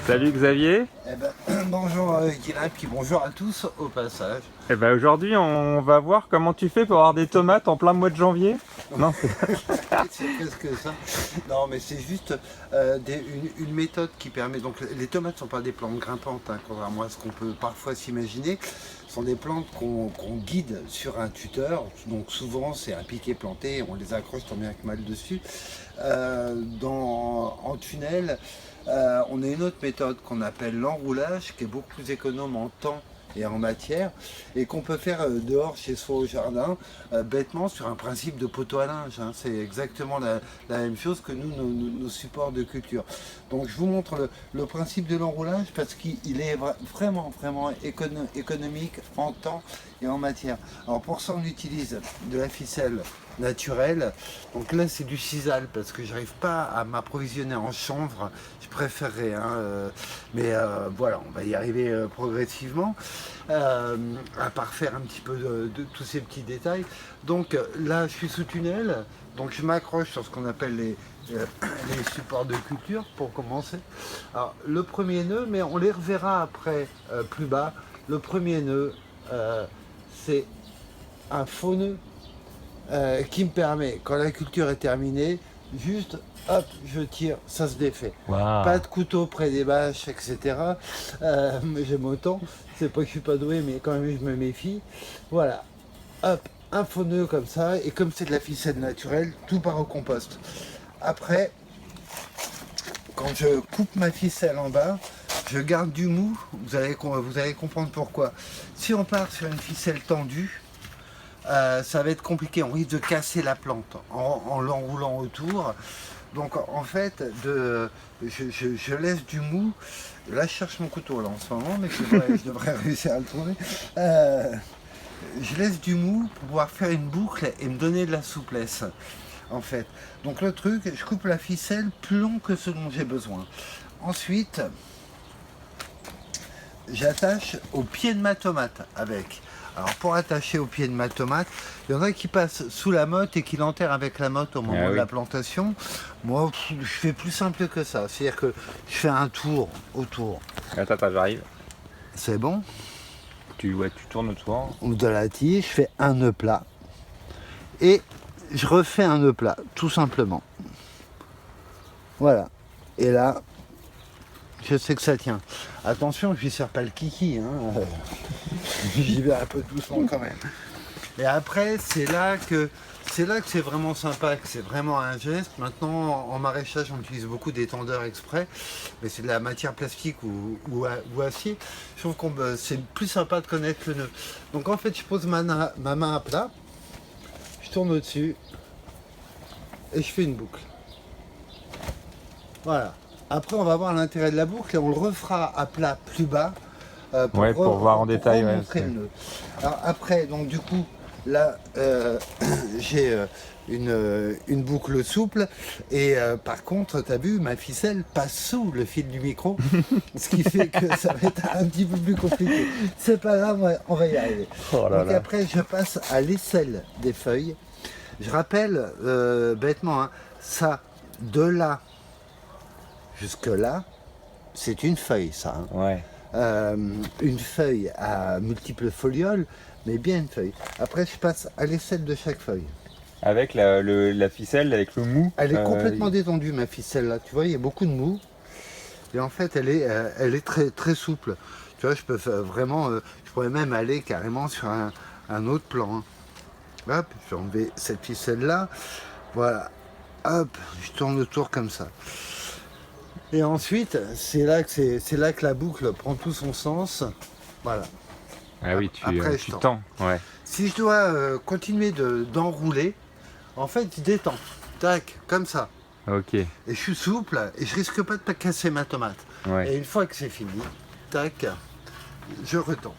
Salut Xavier. Bonjour Guilain, puis bonjour à tous au passage. Aujourd'hui on va voir comment tu fais pour avoir des tomates en plein mois de janvier. Non, C'est presque ça. Non, mais c'est juste une méthode qui permet. Donc, les tomates ne sont pas des plantes grimpantes, hein, contrairement à ce qu'on peut parfois s'imaginer. Ce sont des plantes qu'on guide sur un tuteur. Donc, souvent, c'est un piquet planté, on les accroche tant bien que mal dessus. En tunnel, on a une autre méthode qu'on appelle l'enroulage, qui est beaucoup plus économe en temps et en matière, et qu'on peut faire dehors chez soi au jardin, bêtement sur un principe de poteau à linge, hein. C'est exactement la même chose que nous, nos supports de culture. Donc je vous montre le principe de l'enroulage parce qu'il est vraiment économique en temps et en matière. Alors pour ça on utilise de la ficelle naturelle. Donc là c'est du sisal parce que j'arrive pas à m'approvisionner en chanvre, je préférerais, hein, voilà, on va y arriver progressivement, à parfaire un petit peu de tous ces petits détails. Donc là je suis sous tunnel, donc je m'accroche sur ce qu'on appelle les supports de culture pour commencer. Alors le premier nœud, mais on les reverra après plus bas, le premier nœud c'est un faux nœud qui me permet, quand la culture est terminée, juste, hop, je tire, ça se défait. wow. Pas de couteau près des bâches, etc. Mais j'aime autant, c'est pas que je suis pas doué, mais quand même je me méfie. Voilà, hop, un faux nœud comme ça, et comme c'est de la ficelle naturelle, tout part au compost. Après, quand je coupe ma ficelle en bas, je garde du mou, vous allez comprendre pourquoi. Si on part sur une ficelle tendue, ça va être compliqué, on risque de casser la plante en l'enroulant autour. Donc en fait, je laisse du mou. Là, je cherche mon couteau là en ce moment, mais je devrais réussir à le trouver. Je laisse du mou pour pouvoir faire une boucle et me donner de la souplesse. En fait. Donc le truc, je coupe la ficelle plus long que ce dont j'ai besoin. Ensuite, j'attache au pied de ma tomate avec. Alors pour attacher au pied de ma tomate, il y en a qui passent sous la motte et qui l'enterrent avec la motte au moment de la plantation. Moi, je fais plus simple que ça. C'est-à-dire que je fais un tour autour. Attends, j'arrive. C'est bon. Tu tournes autour. De la tige, je fais un nœud plat. Et je refais un nœud plat, tout simplement. Voilà. Et là, je sais que ça tient. Attention, je ne sers pas le kiki, hein. J'y vais un peu doucement quand même. Et après, c'est là que c'est vraiment sympa, que c'est vraiment un geste. Maintenant, en maraîchage, on utilise beaucoup d'étendeurs exprès, mais c'est de la matière plastique ou acier. Je trouve que c'est plus sympa de connaître le nœud. Donc en fait, je pose ma main à plat, je tourne au-dessus et je fais une boucle. Voilà. Après, on va voir l'intérêt de la boucle et on le refera à plat plus bas pour voir en détail. Le nœud. Alors après, donc du coup, là, j'ai une boucle souple et par contre, tu as vu, ma ficelle passe sous le fil du micro, ce qui fait que ça va être un petit peu plus compliqué. C'est pas grave, on va y arriver. Oh là donc là. après, je passe à l'aisselle des feuilles. Je rappelle bêtement, hein, ça, de là jusque là, c'est une feuille, ça. Hein. Ouais. Une feuille à multiples folioles, mais bien une feuille. Après, je passe à l'aisselle de chaque feuille. Avec la ficelle, avec le mou. Elle est complètement détendue, ma ficelle là. Tu vois, il y a beaucoup de mou. Et en fait, elle est très souple. Tu vois, je peux vraiment, je pourrais même aller carrément sur un autre plan. Hein. Hop, je vais enlever cette ficelle là. Voilà. Hop, je tourne autour comme ça. Et ensuite, c'est là que la boucle prend tout son sens. Voilà. Ah oui, Après, tu tends. Ouais. Si je dois continuer d'enrouler, en fait, je détends. Tac, comme ça. Ok. Et je suis souple et je risque pas de casser ma tomate. Ouais. Et une fois que c'est fini, tac, je retends.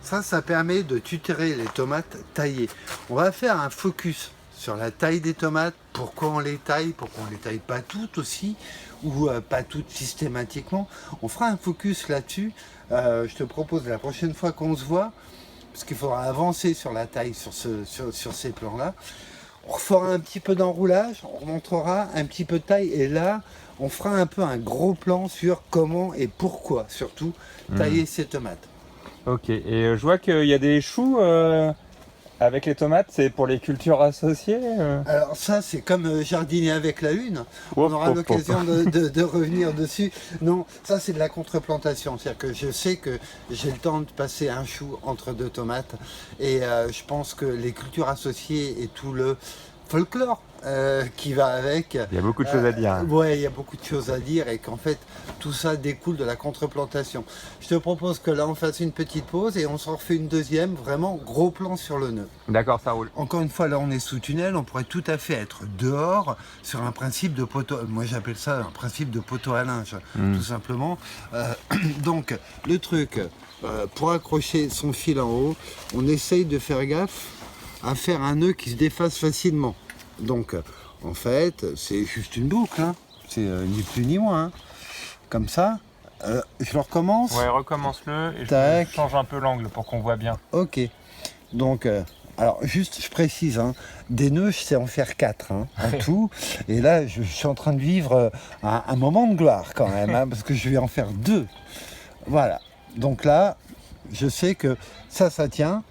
Ça permet de tutorer les tomates taillées. On va faire un focus sur la taille des tomates, pourquoi on les taille, pourquoi on ne les taille pas toutes aussi, ou pas toutes systématiquement. On fera un focus là-dessus. Je te propose la prochaine fois qu'on se voit, parce qu'il faudra avancer sur la taille sur ces plans-là. On refera un petit peu d'enroulage, on remontrera un petit peu de taille et là, on fera un peu un gros plan sur comment et pourquoi, surtout, tailler ces tomates. Ok, et je vois qu'il y a des choux avec les tomates, c'est pour les cultures associées Alors ça, c'est comme jardiner avec la lune. On Hop, aura hop, l'occasion hop. de revenir dessus. Non, ça c'est de la contreplantation. C'est-à-dire que je sais que j'ai le temps de passer un chou entre deux tomates. Et je pense que les cultures associées et tout le folklore qui va avec. Il y a beaucoup de choses à dire. Ouais, il y a beaucoup de choses à dire et qu'en fait, tout ça découle de la contreplantation. Je te propose que là, on fasse une petite pause et on s'en refait une deuxième, vraiment gros plan sur le nœud. D'accord, ça roule. Encore une fois, là on est sous tunnel, on pourrait tout à fait être dehors sur un principe de poteau, moi j'appelle ça un principe de poteau à linge, tout simplement. Donc le truc, pour accrocher son fil en haut, on essaye de faire gaffe à faire un nœud qui se défasse facilement. Donc en fait, c'est juste une boucle, hein. C'est ni plus ni moins. Hein. Comme ça, je le recommence. Ouais, recommence-le et Tac. je change un peu l'angle pour qu'on voit bien. Ok. Donc, alors juste, je précise, hein, des nœuds, je sais en faire 4 hein, en tout. Et là, je suis en train de vivre un moment de gloire quand même, hein, parce que je vais en faire 2. Voilà. Donc là, je sais que ça tient.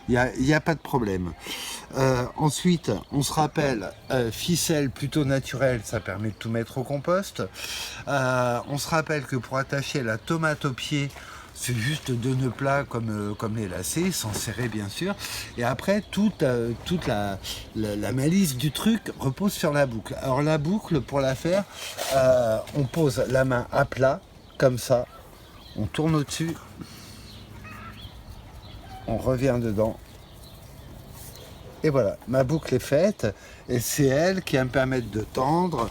Il n'y a pas de problème. Ensuite, on se rappelle, ficelle plutôt naturelle, ça permet de tout mettre au compost. On se rappelle que pour attacher la tomate au pied, c'est juste 2 nœuds plats comme les lacets, sans serrer bien sûr. Et après, toute la malice du truc repose sur la boucle. Alors la boucle, pour la faire, on pose la main à plat, comme ça. On tourne au-dessus. On revient dedans. Et voilà, ma boucle est faite. Et c'est elle qui va me permettre de tendre.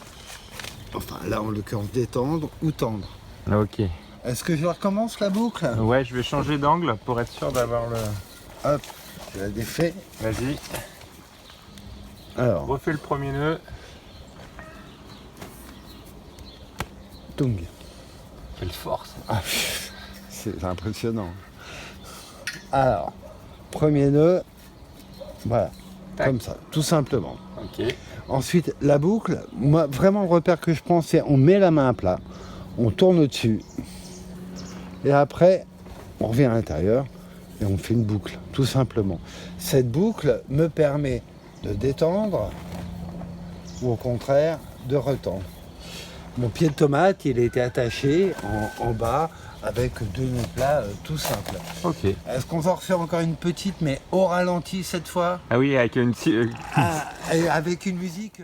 Enfin, là, en l'occurrence, détendre ou tendre. Ok. Est-ce que je recommence la boucle? Ouais, je vais changer d'angle pour être sûr d'avoir le... Hop, je la défais. Vas-y, Alors, refais le premier nœud. tung. Quelle force. Ah, c'est impressionnant. Alors, premier nœud, voilà, Tac. comme ça, tout simplement. Ok. Ensuite, la boucle, moi, vraiment le repère que je prends, c'est on met la main à plat, on tourne au-dessus, et après, on revient à l'intérieur, et on fait une boucle, tout simplement. Cette boucle me permet de détendre, ou au contraire, de retendre. Mon pied de tomate, il a été attaché en bas, avec 2 nœuds plats tout simples. Ok. Est-ce qu'on va refaire encore une petite, mais au ralenti cette fois, Ah oui, avec une... et avec une musique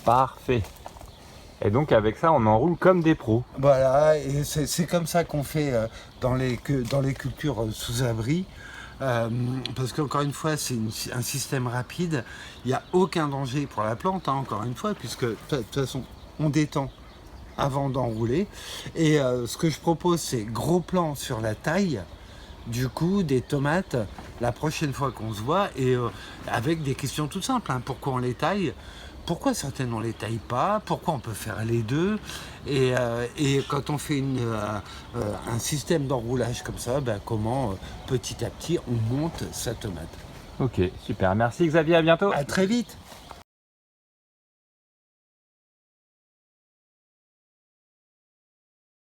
Parfait. Et donc avec ça, on enroule comme des pros. Voilà, et c'est comme ça qu'on fait dans les cultures sous abri. Parce qu'encore une fois, c'est un système rapide. Il n'y a aucun danger pour la plante, hein, encore une fois, puisque de toute façon, on détend avant d'enrouler. Et ce que je propose, c'est gros plan sur la taille du coup des tomates la prochaine fois qu'on se voit, et avec des questions toutes simples. Hein. Pourquoi on les taille? Pourquoi certaines on les taille pas? Pourquoi on peut faire les deux? Et quand on fait un système d'enroulage comme ça, ben, comment petit à petit on monte sa tomate. Ok, super. Merci Xavier, à bientôt. À très vite.